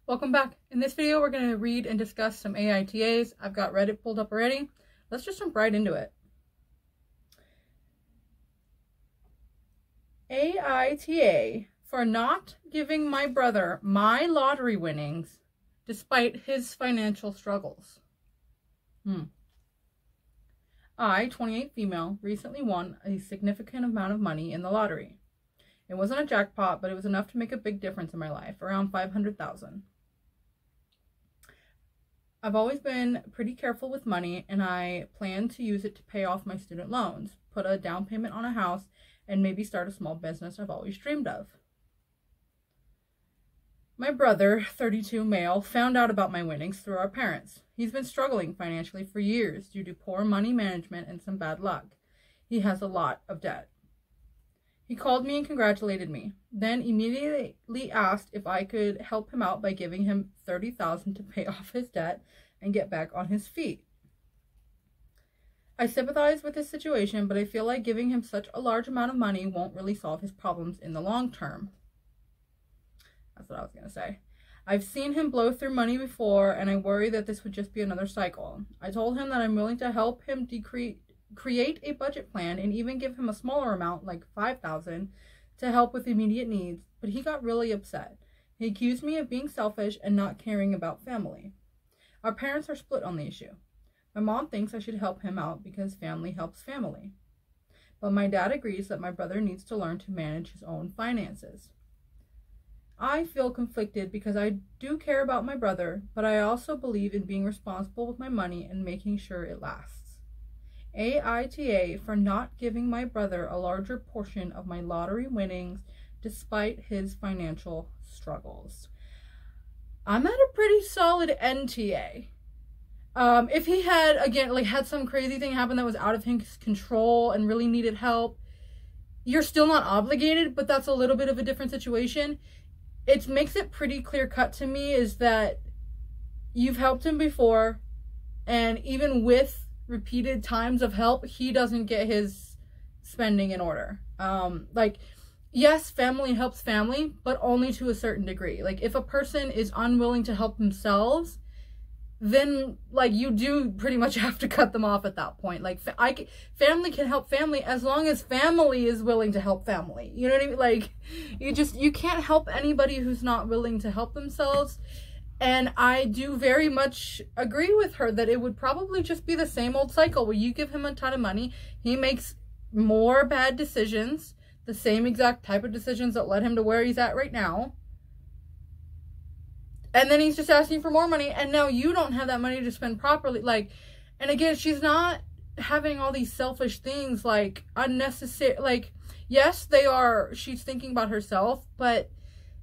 Welcome back. In this video, we're going to read and discuss some AITAs. I've got Reddit pulled up already. Let's just jump right into it. AITA for not giving my brother my lottery winnings despite his financial struggles. I, 28 female, recently won a significant amount of money in the lottery. It wasn't a jackpot, but it was enough to make a big difference in my life, around $500,000. I've always been pretty careful with money, and I plan to use it to pay off my student loans, put a down payment on a house, and maybe start a small business I've always dreamed of. My brother, 32 male, found out about my winnings through our parents. He's been struggling financially for years due to poor money management and some bad luck. He has a lot of debt. He called me and congratulated me, then immediately asked if I could help him out by giving him $30,000 to pay off his debt and get back on his feet. I sympathize with his situation, but I feel like giving him such a large amount of money won't really solve his problems in the long term. That's what I was going to say. I've seen him blow through money before, and I worry that this would just be another cycle. I told him that I'm willing to help him create a budget plan and even give him a smaller amount, like $5,000, to help with immediate needs, but he got really upset. He accused me of being selfish and not caring about family. Our parents are split on the issue. My mom thinks I should help him out because family helps family. But my dad agrees that my brother needs to learn to manage his own finances. I feel conflicted because I do care about my brother, but I also believe in being responsible with my money and making sure it lasts. AITA for not giving my brother a larger portion of my lottery winnings despite his financial struggles. I'm at a pretty solid NTA. If he had, again, had some crazy thing happen that was out of his control and really needed help, you're still not obligated, but that's a little bit of a different situation. It makes it pretty clear cut to me is that you've helped him before, and even with repeated times of help, he doesn't get his spending in order. Yes, family helps family, but only to a certain degree. Like, if a person is unwilling to help themselves, then, you do pretty much have to cut them off at that point. Family can help family as long as family is willing to help family. You know what I mean? You can't help anybody who's not willing to help themselves. And I do very much agree with her that it would probably just be the same old cycle where you give him a ton of money, he makes more bad decisions, the same exact type of decisions that led him to where he's at right now. And then he's just asking for more money, and now you don't have that money to spend properly. And again, she's not having all these selfish things, unnecessary. Yes, she's thinking about herself, but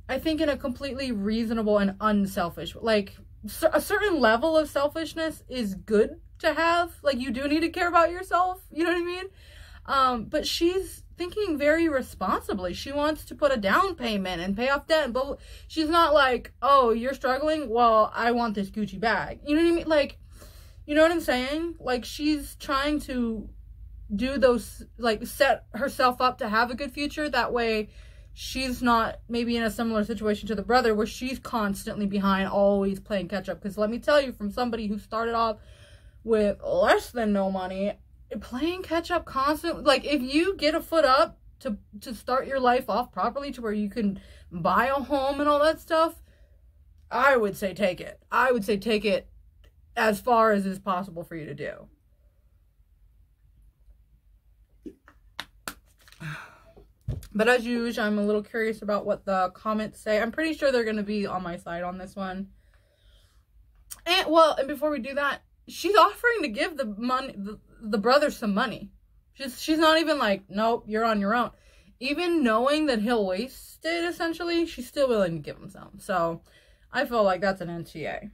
I think in a completely reasonable and unselfish, a certain level of selfishness is good to have. You do need to care about yourself, you know what I mean? But she's thinking very responsibly. She wants to put a down payment and pay off debt, but she's not like, oh, you're struggling? Well, I want this Gucci bag. You know what I mean? You know what I'm saying? She's trying to do those, set herself up to have a good future. That way she's not maybe in a similar situation to the brother where she's constantly behind, always playing catch up. Because let me tell you, from somebody who started off with less than no money, playing catch up constantly, if you get a foot up to start your life off properly to where you can buy a home and all that stuff, I would say take it. I would say take it as far as is possible for you to do. But as usual, I'm a little curious about what the comments say. I'm pretty sure they're going to be on my side on this one. And before we do that, she's offering to give the brother some money. She's not even like, nope, you're on your own. Even knowing that he'll waste it, essentially, she's still willing to give him some. So I feel like that's an NTA.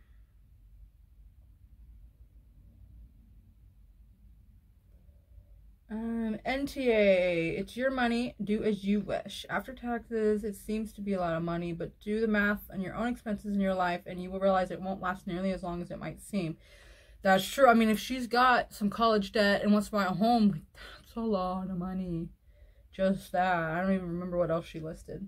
NTA, it's your money, do as you wish. After taxes, it seems to be a lot of money, but do the math on your own expenses in your life and you will realize it won't last nearly as long as it might seem. That's true. I mean, if she's got some college debt and wants to buy a home, that's a lot of money. Just that. I don't even remember what else she listed.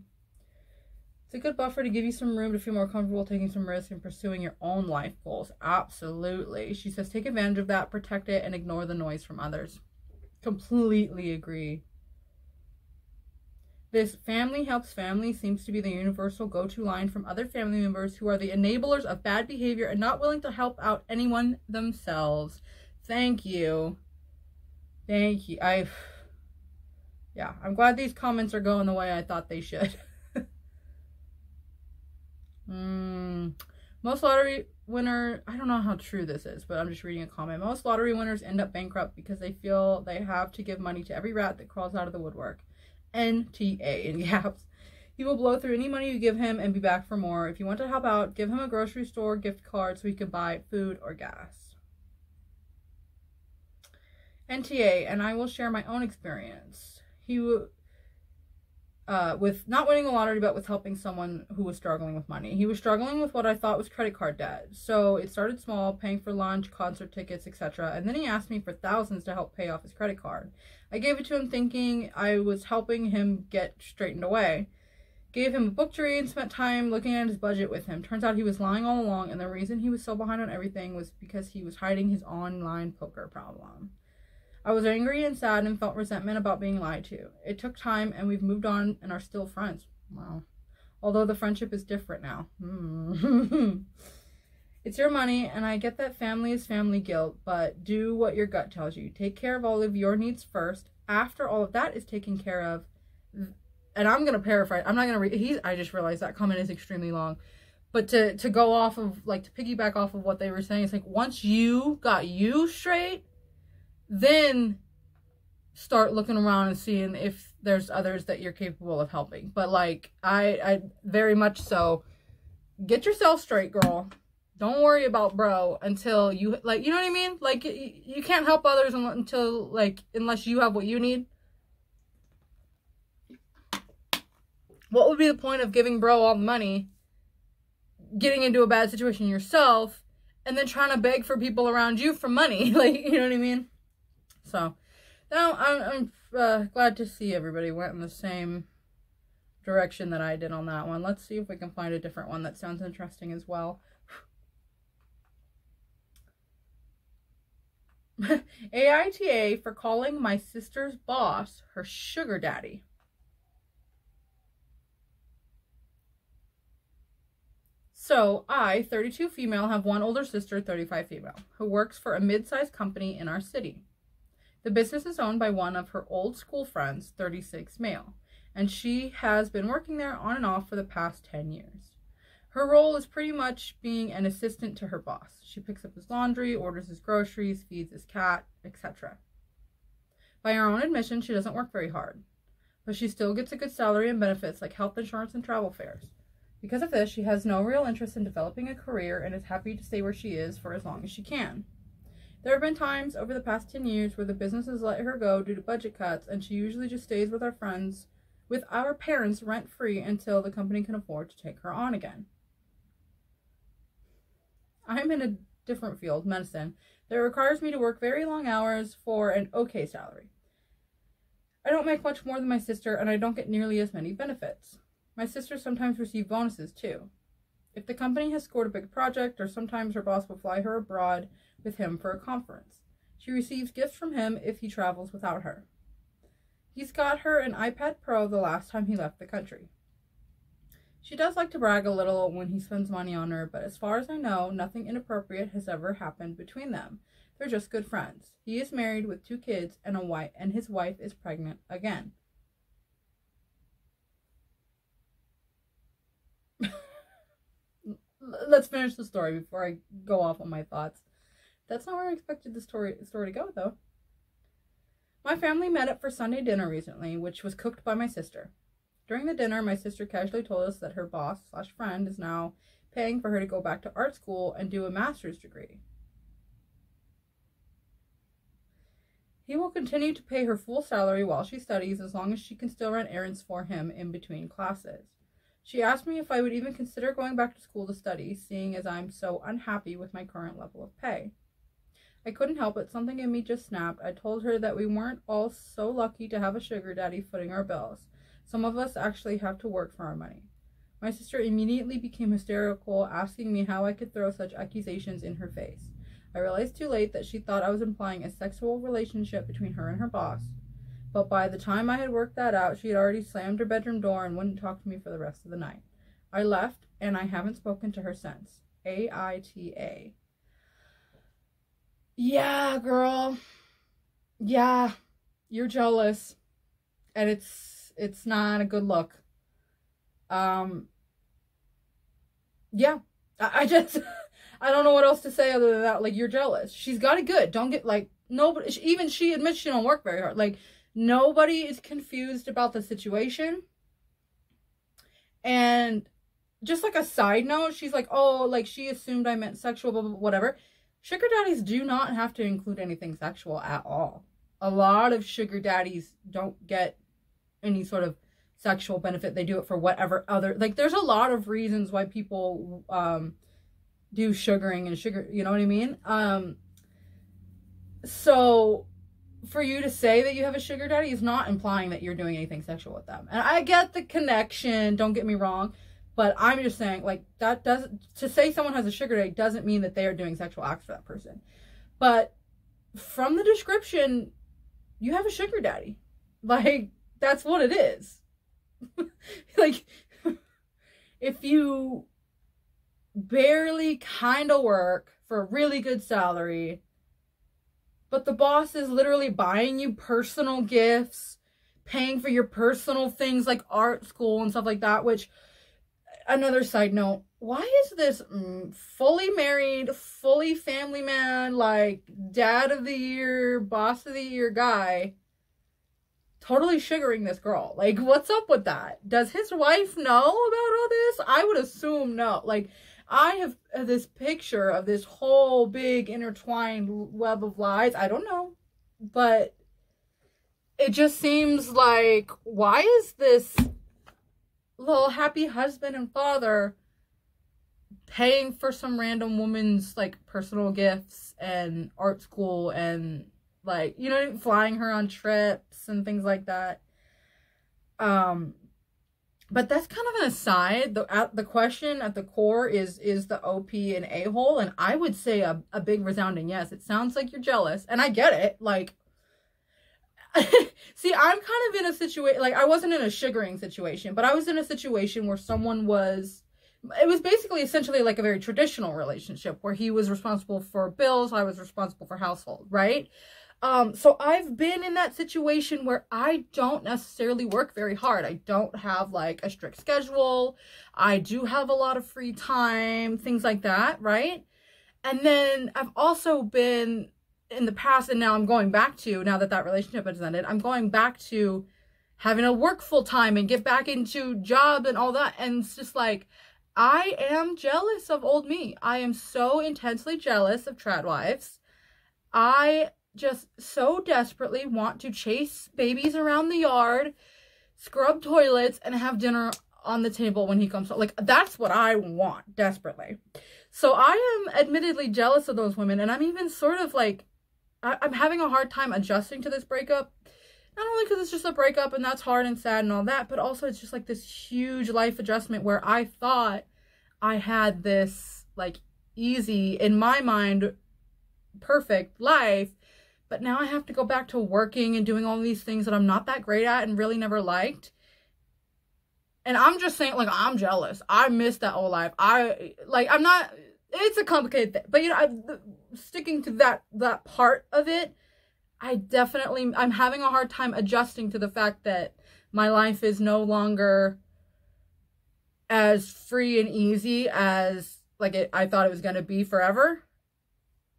It's a good buffer to give you some room to feel more comfortable taking some risk and pursuing your own life goals. Absolutely. She says take advantage of that, protect it, and ignore the noise from others. Completely agree. This family helps family seems to be the universal go-to line from other family members who are the enablers of bad behavior and not willing to help out anyone themselves. Thank you. Thank you. Yeah, I'm glad these comments are going the way I thought they should. Most lottery winner, I don't know how true this is, but I'm just reading a comment. Most lottery winners end up bankrupt because they feel they have to give money to every rat that crawls out of the woodwork. NTA in caps. He will blow through any money you give him and be back for more. If you want to help out, give him a grocery store gift card so he could buy food or gas. NTA, and I will share my own experience. With not winning the lottery, but with helping someone who was struggling with money. He was struggling with what I thought was credit card debt. So it started small, paying for lunch, concert tickets, etc. And then he asked me for thousands to help pay off his credit card. I gave it to him thinking I was helping him get straightened away. Gave him a book to read and spent time looking at his budget with him. Turns out he was lying all along, and the reason he was so behind on everything was because he was hiding his online poker problem. I was angry and sad and felt resentment about being lied to. It took time, and we've moved on and are still friends. Wow. Although the friendship is different now. It's your money, and I get that family is family guilt, but do what your gut tells you. Take care of all of your needs first. After all of that is taken care of, and I'm going to paraphrase. I'm not going to read. I just realized that comment is extremely long. But to go off of, like, to piggyback off of what they were saying, it's like, once you got you straight, then start looking around and seeing if there's others that you're capable of helping. But, like, I very much so, get yourself straight, girl. Don't worry about bro until you, like, you know what I mean? Like, you can't help others until, like, unless you have what you need. What would be the point of giving bro all the money, getting into a bad situation yourself, and then trying to beg for people around you for money? Like, you know what I mean? So, now I'm glad to see everybody went in the same direction that I did on that one. Let's see if we can find a different one that sounds interesting as well. AITA for calling my sister's boss her sugar daddy. So, I, 32 female, have one older sister, 35 female, who works for a mid-sized company in our city. The business is owned by one of her old school friends, 36 male, and she has been working there on and off for the past 10 years. Her role is pretty much being an assistant to her boss. She picks up his laundry, orders his groceries, feeds his cat, etc. By her own admission, she doesn't work very hard, but she still gets a good salary and benefits like health insurance and travel fares. Because of this, she has no real interest in developing a career and is happy to stay where she is for as long as she can. There have been times over the past 10 years where the business has let her go due to budget cuts, and she usually just stays with our parents rent-free until the company can afford to take her on again. I'm in a different field, medicine, that requires me to work very long hours for an okay salary. I don't make much more than my sister, and I don't get nearly as many benefits. My sisters sometimes receive bonuses, too. If the company has scored a big project, or sometimes her boss will fly her abroad with him for a conference. She receives gifts from him if he travels without her. He's got her an iPad Pro the last time he left the country. She does like to brag a little when he spends money on her, but as far as I know, nothing inappropriate has ever happened between them. They're just good friends. He is married with 2 kids and his wife is pregnant again. Let's finish the story before I go off on my thoughts. That's not where I expected the story to go, though. My family met up for Sunday dinner recently, which was cooked by my sister. During the dinner, my sister casually told us that her boss/friend is now paying for her to go back to art school and do a master's degree. He will continue to pay her full salary while she studies as long as she can still run errands for him in between classes. She asked me if I would even consider going back to school to study, seeing as I'm so unhappy with my current level of pay. I couldn't help it. Something in me just snapped. I told her that we weren't all so lucky to have a sugar daddy footing our bills. Some of us actually have to work for our money. My sister immediately became hysterical, asking me how I could throw such accusations in her face. I realized too late that she thought I was implying a sexual relationship between her and her boss. But by the time I had worked that out, she had already slammed her bedroom door and wouldn't talk to me for the rest of the night. I left, and I haven't spoken to her since. AITA. Yeah, girl. Yeah, you're jealous. And it's not a good look. Yeah. I just... I don't know what else to say other than that. Like, you're jealous. She's got it good. Don't get, like... Nobody... Even she admits she don't work very hard. Like... Nobody is confused about the situation. And just like a side note, she's like, oh, like she assumed I meant sexual, blah, blah, blah, whatever. Sugar daddies do not have to include anything sexual at all. A lot of sugar daddies don't get any sort of sexual benefit. They do it for whatever other, like there's a lot of reasons why people do sugaring and sugar, you know what I mean? So for you to say that you have a sugar daddy is not implying that you're doing anything sexual with them. And I get the connection, don't get me wrong, but I'm just saying, like, that doesn't, to say someone has a sugar daddy doesn't mean that they are doing sexual acts for that person. But from the description, you have a sugar daddy. Like, that's what it is. Like, if you barely kind of work for a really good salary, but the boss is literally buying you personal gifts, paying for your personal things like art school and stuff like that, which, another side note, why is this fully married, fully family man, like dad of the year, boss of the year guy totally sugaring this girl? Like, what's up with that? Does his wife know about all this? I would assume no. Like, I have this picture of this whole big intertwined web of lies. I don't know. But it just seems like, why is this little happy husband and father paying for some random woman's, like, personal gifts and art school and, like, you know, flying her on trips and things like that? But that's kind of an aside. The question at the core is the OP an a-hole? And I would say a big resounding yes. It sounds like you're jealous. And I get it. Like, see, I'm kind of in a situation, like, I wasn't in a sugaring situation, but I was in a situation where someone was, it was basically essentially like a very traditional relationship where he was responsible for bills, I was responsible for household, right? So I've been in that situation where I don't necessarily work very hard. I don't have like a strict schedule. I do have a lot of free time, things like that, right? And then I've also been in the past, and now I'm going back to, now that that relationship has ended, I'm going back to having to work full time and get back into job and all that. And it's just like, I am jealous of old me. I am so intensely jealous of trad wives. I just so desperately want to chase babies around the yard, scrub toilets, and have dinner on the table when he comes home. Like, that's what I want desperately. So I am admittedly jealous of those women, and I'm even sort of like, I'm having a hard time adjusting to this breakup. Not only because it's just a breakup and that's hard and sad and all that, but also it's just like this huge life adjustment where I thought I had this, like, easy, in my mind, perfect life. But now I have to go back to working and doing all these things that I'm not that great at and really never liked. And I'm just saying, like, I'm jealous. I miss that old life. I'm not, it's a complicated thing. But, you know, sticking to that part of it, I'm having a hard time adjusting to the fact that my life is no longer as free and easy as, like, I thought it was going to be forever.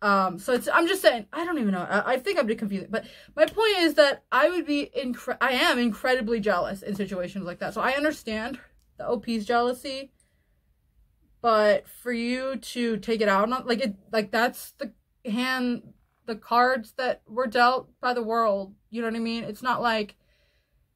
So I'm just saying, I don't even know. I think I'm confused. But my point is that I am incredibly jealous in situations like that. So I understand the OP's jealousy, but for you to take it out on, like that's the cards that were dealt by the world. You know what I mean? It's not like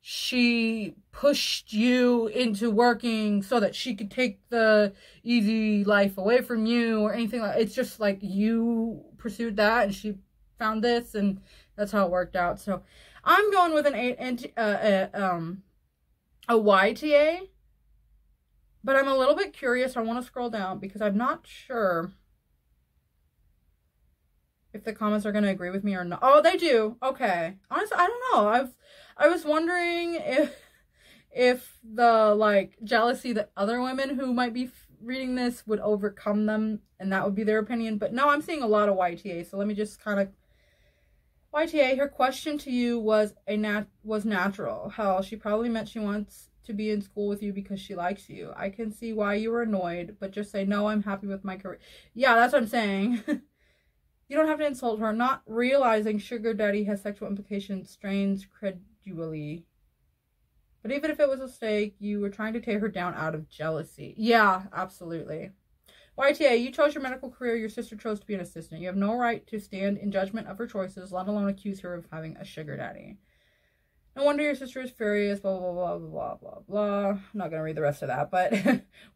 she pushed you into working so that she could take the easy life away from you or anything like that. It's just like you pursued that and she found this, and that's how it worked out. So I'm going with a YTA. But I'm a little bit curious. I want to scroll down because I'm not sure if the comments are going to agree with me or not. Oh, they do. Okay. Honestly, I don't know. I was wondering if the like jealousy that other women who might be reading this would overcome them and that would be their opinion. But no, I'm seeing a lot of YTA. So let me just kind of YTA, her question to you was natural. Hell, she probably meant she wants to be in school with you because she likes you. I can see why you were annoyed, but just say, no, I'm happy with my career. Yeah, that's what I'm saying. You don't have to insult her. Not realizing sugar daddy has sexual implications strains credulity. But even if it was a mistake, you were trying to tear her down out of jealousy. Yeah, absolutely. YTA, you chose your medical career. Your sister chose to be an assistant. You have no right to stand in judgment of her choices, let alone accuse her of having a sugar daddy. No wonder your sister is furious, blah, blah, blah, blah, blah, blah. I'm not going to read the rest of that, but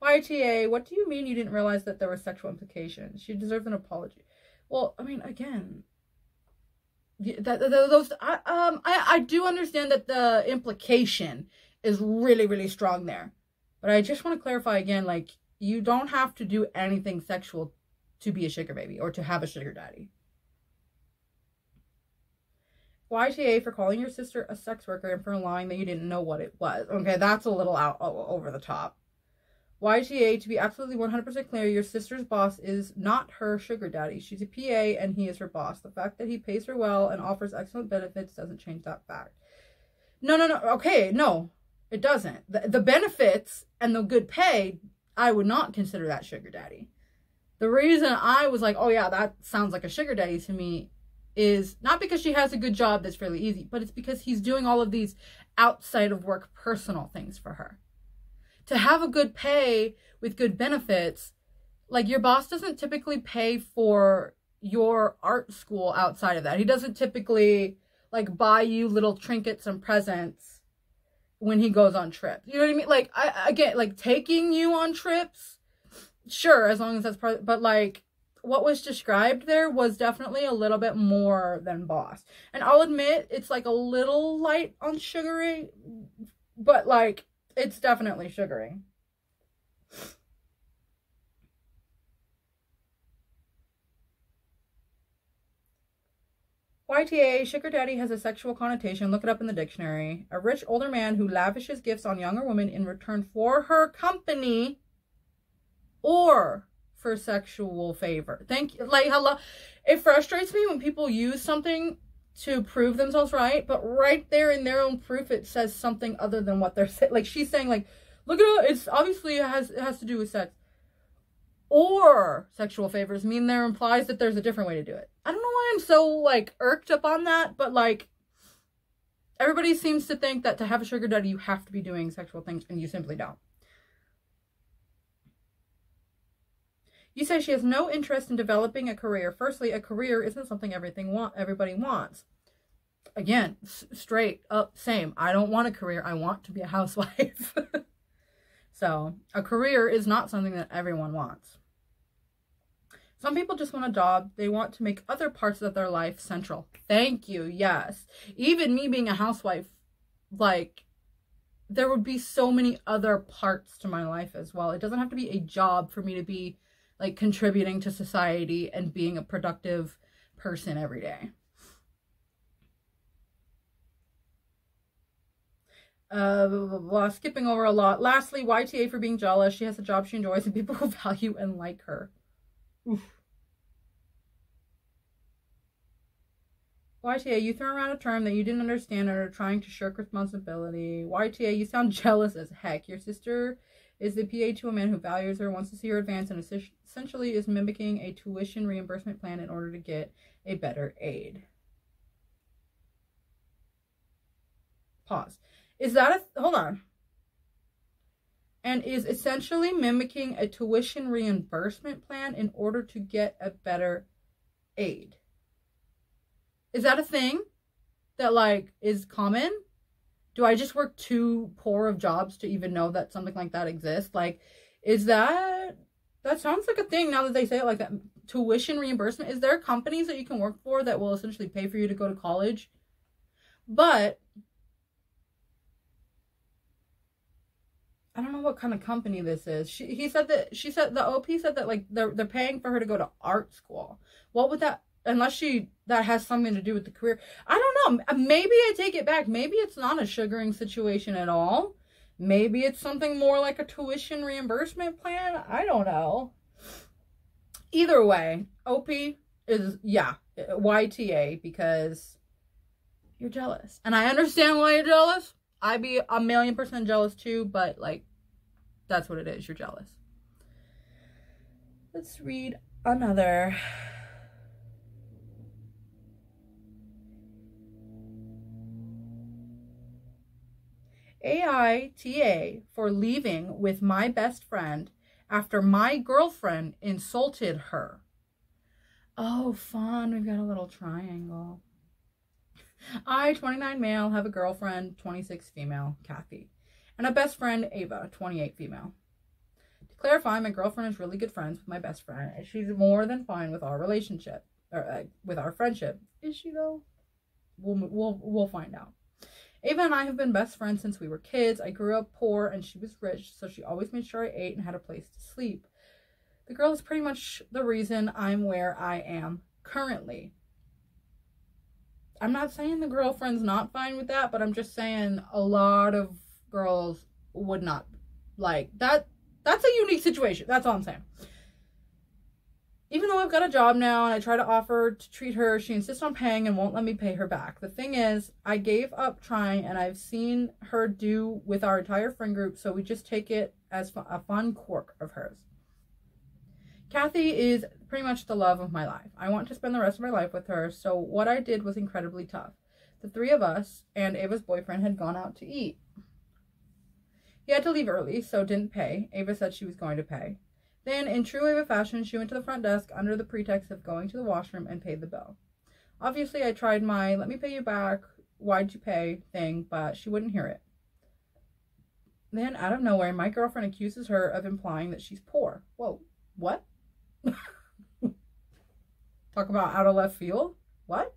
YTA, what do you mean you didn't realize that there were sexual implications? She deserves an apology. Well, I mean, again, I do understand that the implication is really, really strong there. But I just want to clarify again, like, you don't have to do anything sexual to be a sugar baby or to have a sugar daddy. YTA for calling your sister a sex worker and for lying that you didn't know what it was. Okay, that's a little over the top. YTA, to be absolutely 100% clear, your sister's boss is not her sugar daddy. She's a PA and he is her boss. The fact that he pays her well and offers excellent benefits doesn't change that fact. No. Okay, no, it doesn't. The benefits and the good pay, I would not consider that sugar daddy. The reason I was like, oh yeah, that sounds like a sugar daddy to me is not because she has a good job that's fairly easy, but it's because he's doing all of these outside of work personal things for her. To have a good pay with good benefits, like your boss doesn't typically pay for your art school outside of that. He doesn't typically like buy you little trinkets and presents when he goes on trips. You know what I mean? Like, again, like taking you on trips, sure, as long as that's part, but like what was described there was definitely a little bit more than boss. And I'll admit it's like a little light on sugary, but like it's definitely sugary. YTA, sugar daddy has a sexual connotation. Look it up in the dictionary. A rich older man who lavishes gifts on younger women in return for her company or for sexual favor. Thank you. Like, hello. It frustrates me when people use something to prove themselves right, but right there in their own proof, it says something other than what they're saying. Like, she's saying, like, look at it. It's obviously it has to do with sex. Or sexual favors mean there implies that there's a different way to do it. I don't know why I'm so like irked up on that, but like everybody seems to think that to have a sugar daddy you have to be doing sexual things, and you simply don't. You say she has no interest in developing a career. Firstly, a career isn't something everybody wants. Again, straight up, same. I don't want a career. I want to be a housewife. So a career is not something that everyone wants. Some people just want a job. They want to make other parts of their life central. Thank you. Yes. Even me being a housewife, like, there would be so many other parts to my life as well. It doesn't have to be a job for me to be, like, contributing to society and being a productive person every day. Skipping over a lot. Lastly, YTA for being jealous. She has a job she enjoys and people who value and like her. Oof. YTA, you throw around a term that you didn't understand and are trying to shirk responsibility. YTA, you sound jealous as heck. Your sister is the PA to a man who values her, wants to see her advance, and essentially is mimicking a tuition reimbursement plan in order to get a better aid. Pause. Is that hold on. And is essentially mimicking a tuition reimbursement plan in order to get a better aid. Is that a thing that, like, is common? Do I just work too poor of jobs to even know that something like that exists? Like, is that sounds like a thing now that they say it like that. Tuition reimbursement. Is there companies that you can work for that will essentially pay for you to go to college? But I don't know what kind of company this is. She said the OP said that like they're paying for her to go to art school. What would that, unless that has something to do with the career. I don't know. Maybe I take it back. Maybe it's not a sugaring situation at all. Maybe it's something more like a tuition reimbursement plan. I don't know. Either way, OP is, yeah, YTA, because you're jealous. And I understand why you're jealous. I'd be 1,000,000% jealous too, but like, that's what it is. You're jealous. Let's read another. AITA for leaving with my best friend after my girlfriend insulted her. Oh, fun. We've got a little triangle. I, 29 male, have a girlfriend, 26 female, Kathy, and a best friend, Ava, 28 female. To clarify, my girlfriend is really good friends with my best friend, and she's more than fine with our relationship, or with our friendship. Is she though? We'll find out. Ava and I have been best friends since we were kids. I grew up poor and she was rich, so she always made sure I ate and had a place to sleep. The girl is pretty much the reason I'm where I am currently. I'm not saying the girlfriend's not fine with that, but I'm just saying a lot of girls would not like that. That's a unique situation. That's all I'm saying. Even though I've got a job now and I try to offer to treat her, she insists on paying and won't let me pay her back. The thing is, I gave up trying and I've seen her do with our entire friend group, so we just take it as a fun quirk of hers. Kathy is pretty much the love of my life. I want to spend the rest of my life with her, so what I did was incredibly tough. The three of us and Ava's boyfriend had gone out to eat. He had to leave early, so didn't pay. Ava said she was going to pay. Then, in true Ava fashion, she went to the front desk under the pretext of going to the washroom and paid the bill. Obviously, I tried my "let me pay you back, why'd you pay" thing, but she wouldn't hear it. Then, out of nowhere, my girlfriend accuses her of implying that she's poor. Whoa, what? Talk about out of left field? What?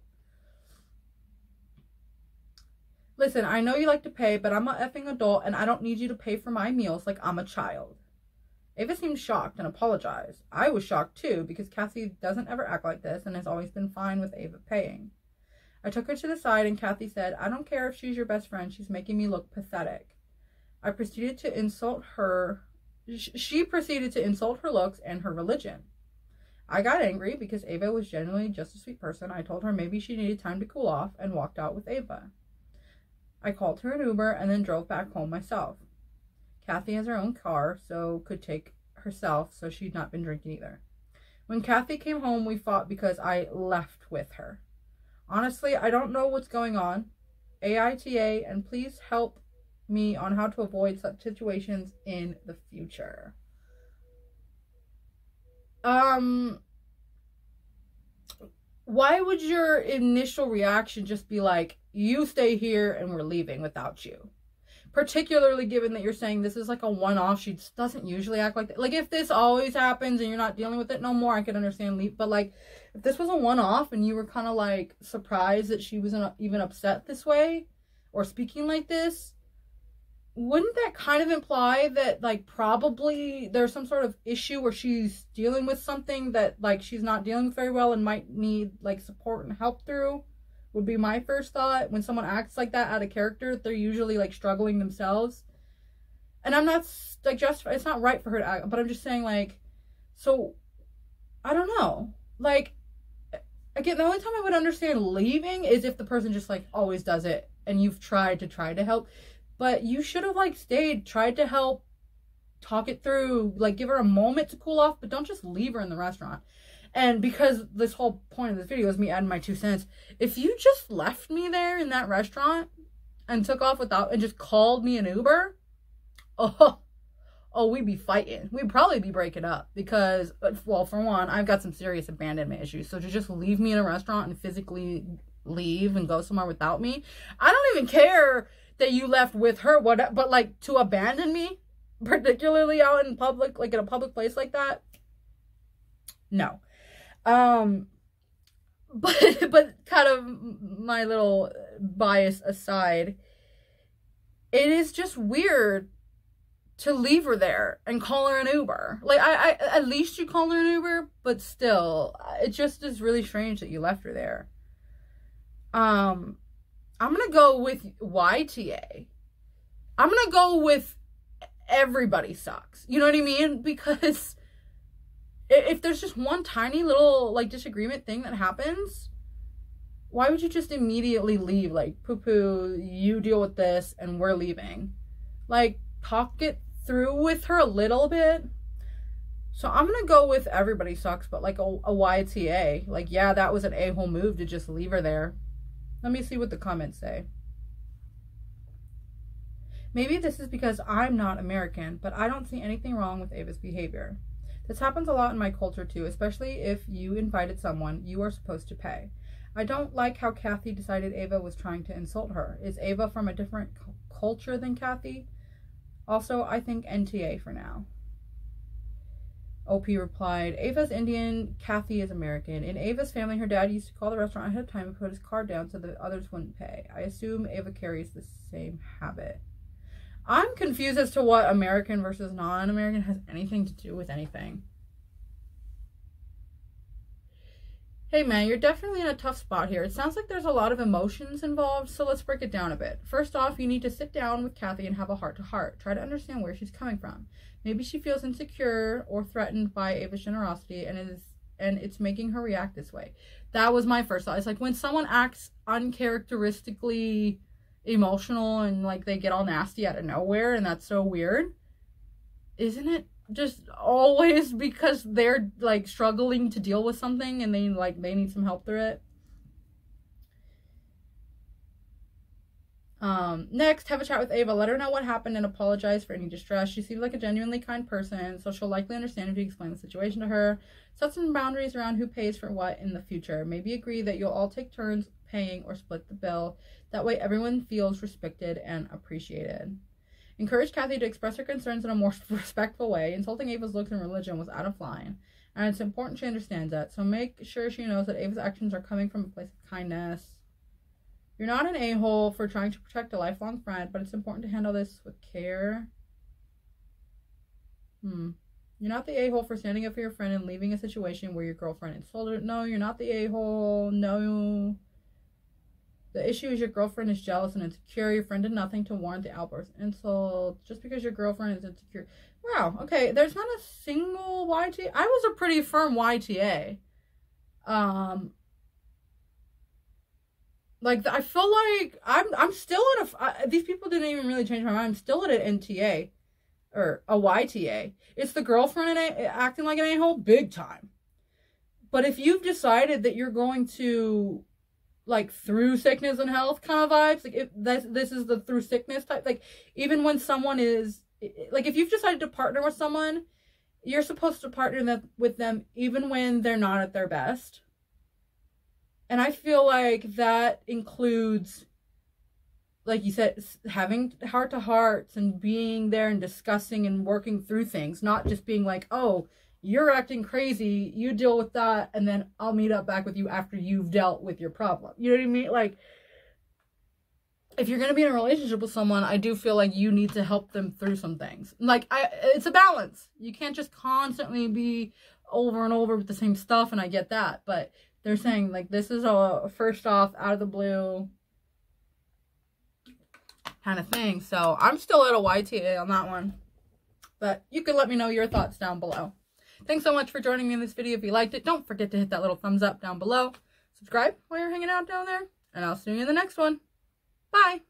Listen, I know you like to pay, but I'm an effing adult and I don't need you to pay for my meals like I'm a child. Ava seemed shocked and apologized. I was shocked too, because Kathy doesn't ever act like this and has always been fine with Ava paying. I took her to the side and Kathy said, "I don't care if she's your best friend, she's making me look pathetic." I proceeded to insult her. She proceeded to insult her looks and her religion. I got angry because Ava was genuinely just a sweet person. I told her maybe she needed time to cool off and walked out with Ava. I called her an Uber and then drove back home myself. Kathy has her own car, so could take herself, so she'd not been drinking either. When Kathy came home, we fought because I left with her. Honestly, I don't know what's going on. AITA, and please help me on how to avoid such situations in the future. Why would your initial reaction just be like, you stay here and we're leaving without you? Particularly given that you're saying this is like a one-off. She just doesn't usually act like that. Like, if this always happens and you're not dealing with it no more, I could understand leave. But like, if this was a one-off and you were kind of like surprised that she wasn't even upset this way or speaking like this, wouldn't that kind of imply that like probably there's some sort of issue where she's dealing with something that like she's not dealing with very well and might need like support and help through? Would be my first thought. When someone acts like that out of character, they're usually like struggling themselves. And I'm not like it's not right for her to act, but I'm just saying like, so I don't know. Like, again, the only time I would understand leaving is if the person just like always does it and you've tried to help. But you should have like stayed, tried to help, talk it through, like give her a moment to cool off, but don't just leave her in the restaurant. And because this whole point of this video is me adding my 2 cents, if you just left me there in that restaurant and took off without, and just called me an Uber, oh, we'd be fighting. We'd probably be breaking up because, well, for one, I've got some serious abandonment issues. So to just leave me in a restaurant and physically leave and go somewhere without me, I don't even care that you left with her, but like to abandon me, particularly out in public, like in a public place like that, no. But kind of my little bias aside, it is just weird to leave her there and call her an Uber. Like, I at least you call her an Uber, but still, it just is really strange that you left her there. I'm gonna go with YTA. I'm gonna go with everybody sucks. You know what I mean? Because if there's just one tiny little, like, disagreement thing that happens, why would you just immediately leave? Like, poo-poo, you deal with this, and we're leaving. Like, talk it through with her a little bit. So I'm gonna go with everybody sucks, but like a YTA. Like, yeah, that was an a-hole move to just leave her there. Let me see what the comments say. Maybe this is because I'm not American, but I don't see anything wrong with Ava's behavior. This happens a lot in my culture too, especially if you invited someone, you are supposed to pay. I don't like how Kathy decided Ava was trying to insult her. Is Ava from a different culture than Kathy? Also, I think NTA for now. OP replied, Ava's Indian, Kathy is American. In Ava's family, her dad used to call the restaurant ahead of time and put his card down so the others wouldn't pay. I assume Ava carries the same habit. I'm confused as to what American versus non-American has anything to do with anything. Hey man, you're definitely in a tough spot here. It sounds like there's a lot of emotions involved, so let's break it down a bit. First off, you need to sit down with Kathy and have a heart-to-heart. Try to understand where she's coming from. Maybe she feels insecure or threatened by Ava's generosity and it's making her react this way. That was my first thought. It's like when someone acts uncharacteristically emotional and like they get all nasty out of nowhere, and that's so weird. Isn't it just always because they're like struggling to deal with something and they need some help through it? Next, have a chat with Ava. Let her know what happened and apologize for any distress. She seems like a genuinely kind person, so she'll likely understand if you explain the situation to her. Set some boundaries around who pays for what in the future. Maybe agree that you'll all take turns paying or split the bill. That way everyone feels respected and appreciated. Encourage Kathy to express her concerns in a more respectful way. Insulting Ava's looks and religion was out of line, and it's important she understands that. So make sure she knows that Ava's actions are coming from a place of kindness. You're not an a-hole for trying to protect a lifelong friend, but it's important to handle this with care. You're not the a-hole for standing up for your friend and leaving a situation where your girlfriend insulted her. No, you're not the a-hole. No. The issue is your girlfriend is jealous and insecure. Your friend did nothing to warrant the outburst insult. Just because your girlfriend is insecure. Wow, okay, there's not a single YTA. I was a pretty firm YTA. Like, I feel like I'm still at these people didn't even really change my mind. I'm still at an NTA. Or a YTA. It's the girlfriend acting like an a-hole big time. But if you've decided that you're going to, like, through sickness and health kind of vibes, like, if this is the through sickness type, like, even when someone is, like, if you've decided to partner with someone, you're supposed to partner with them even when they're not at their best. And I feel like that includes, like you said, having heart-to-hearts and being there and discussing and working through things, not just being like, oh, you're acting crazy, you deal with that, and then I'll meet up back with you after you've dealt with your problem. You know what I mean? Like, if you're going to be in a relationship with someone, I do feel like you need to help them through some things. Like, it's a balance. You can't just constantly be over and over with the same stuff, and I get that. But they're saying, like, this is a first off, out of the blue kind of thing. So I'm still at a YTA on that one. But you can let me know your thoughts down below. Thanks so much for joining me in this video. If you liked it, don't forget to hit that little thumbs up down below. Subscribe while you're hanging out down there. And I'll see you in the next one. Bye.